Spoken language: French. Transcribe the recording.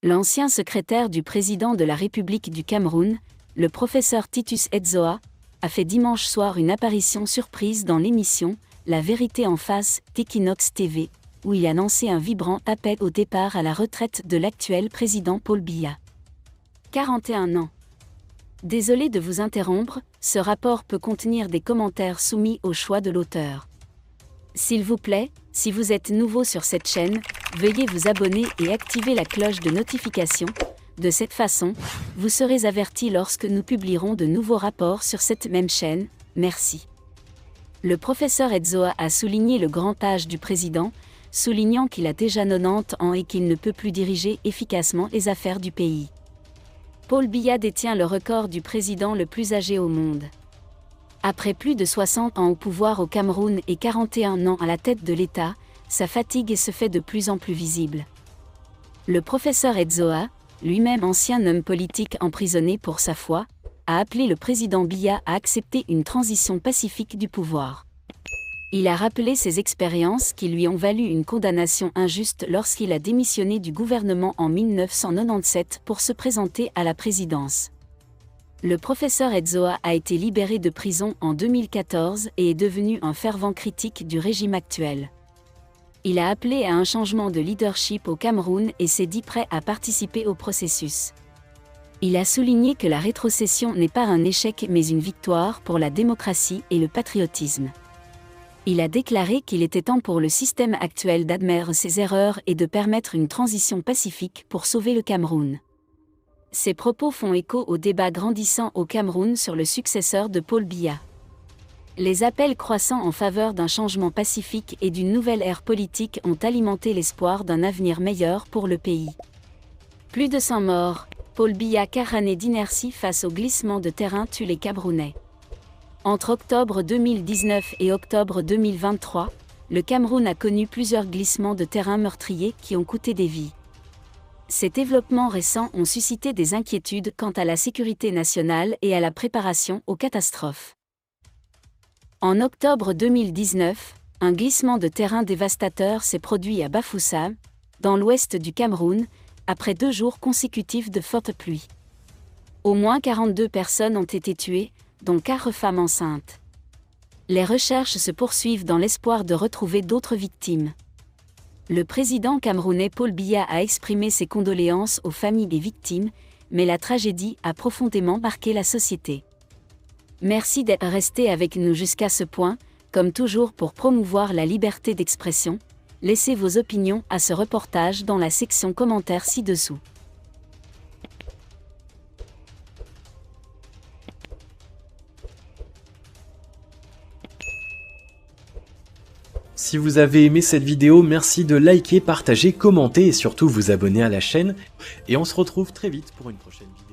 L'ancien secrétaire du président de la République du Cameroun, le professeur Titus Edzoa, a fait dimanche soir une apparition surprise dans l'émission « La vérité en face » d'Equinox TV, où il annonçait un vibrant appel au départ à la retraite de l'actuel président Paul Biya. 41 ans. Désolé de vous interrompre, ce rapport peut contenir des commentaires soumis au choix de l'auteur. S'il vous plaît, si vous êtes nouveau sur cette chaîne, veuillez vous abonner et activer la cloche de notification. De cette façon, vous serez averti lorsque nous publierons de nouveaux rapports sur cette même chaîne. Merci. Le professeur Edzoa a souligné le grand âge du président, soulignant qu'il a déjà 90 ans et qu'il ne peut plus diriger efficacement les affaires du pays. Paul Biya détient le record du président le plus âgé au monde. Après plus de 60 ans au pouvoir au Cameroun et 41 ans à la tête de l'État, sa fatigue se fait de plus en plus visible. Le professeur Edzoa, lui-même ancien homme politique emprisonné pour sa foi, a appelé le président Biya à accepter une transition pacifique du pouvoir. Il a rappelé ses expériences qui lui ont valu une condamnation injuste lorsqu'il a démissionné du gouvernement en 1997 pour se présenter à la présidence. Le professeur Edzoa a été libéré de prison en 2014 et est devenu un fervent critique du régime actuel. Il a appelé à un changement de leadership au Cameroun et s'est dit prêt à participer au processus. Il a souligné que la rétrocession n'est pas un échec mais une victoire pour la démocratie et le patriotisme. Il a déclaré qu'il était temps pour le système actuel d'admettre ses erreurs et de permettre une transition pacifique pour sauver le Cameroun. Ces propos font écho au débat grandissant au Cameroun sur le successeur de Paul Biya. Les appels croissants en faveur d'un changement pacifique et d'une nouvelle ère politique ont alimenté l'espoir d'un avenir meilleur pour le pays. Plus de 100 morts, Paul Biya, 4 années d'inertie face au glissement de terrain tue les Camerounais. Entre octobre 2019 et octobre 2023, le Cameroun a connu plusieurs glissements de terrain meurtriers qui ont coûté des vies. Ces développements récents ont suscité des inquiétudes quant à la sécurité nationale et à la préparation aux catastrophes. En octobre 2019, un glissement de terrain dévastateur s'est produit à Bafoussam, dans l'ouest du Cameroun, après 2 jours consécutifs de fortes pluies. Au moins 42 personnes ont été tuées, dont 4 femmes enceintes. Les recherches se poursuivent dans l'espoir de retrouver d'autres victimes. Le président camerounais Paul Biya a exprimé ses condoléances aux familles des victimes, mais la tragédie a profondément marqué la société. Merci d'être resté avec nous jusqu'à ce point, comme toujours pour promouvoir la liberté d'expression. Laissez vos opinions à ce reportage dans la section commentaires ci-dessous. Si vous avez aimé cette vidéo, merci de liker, partager, commenter et surtout vous abonner à la chaîne. Et on se retrouve très vite pour une prochaine vidéo.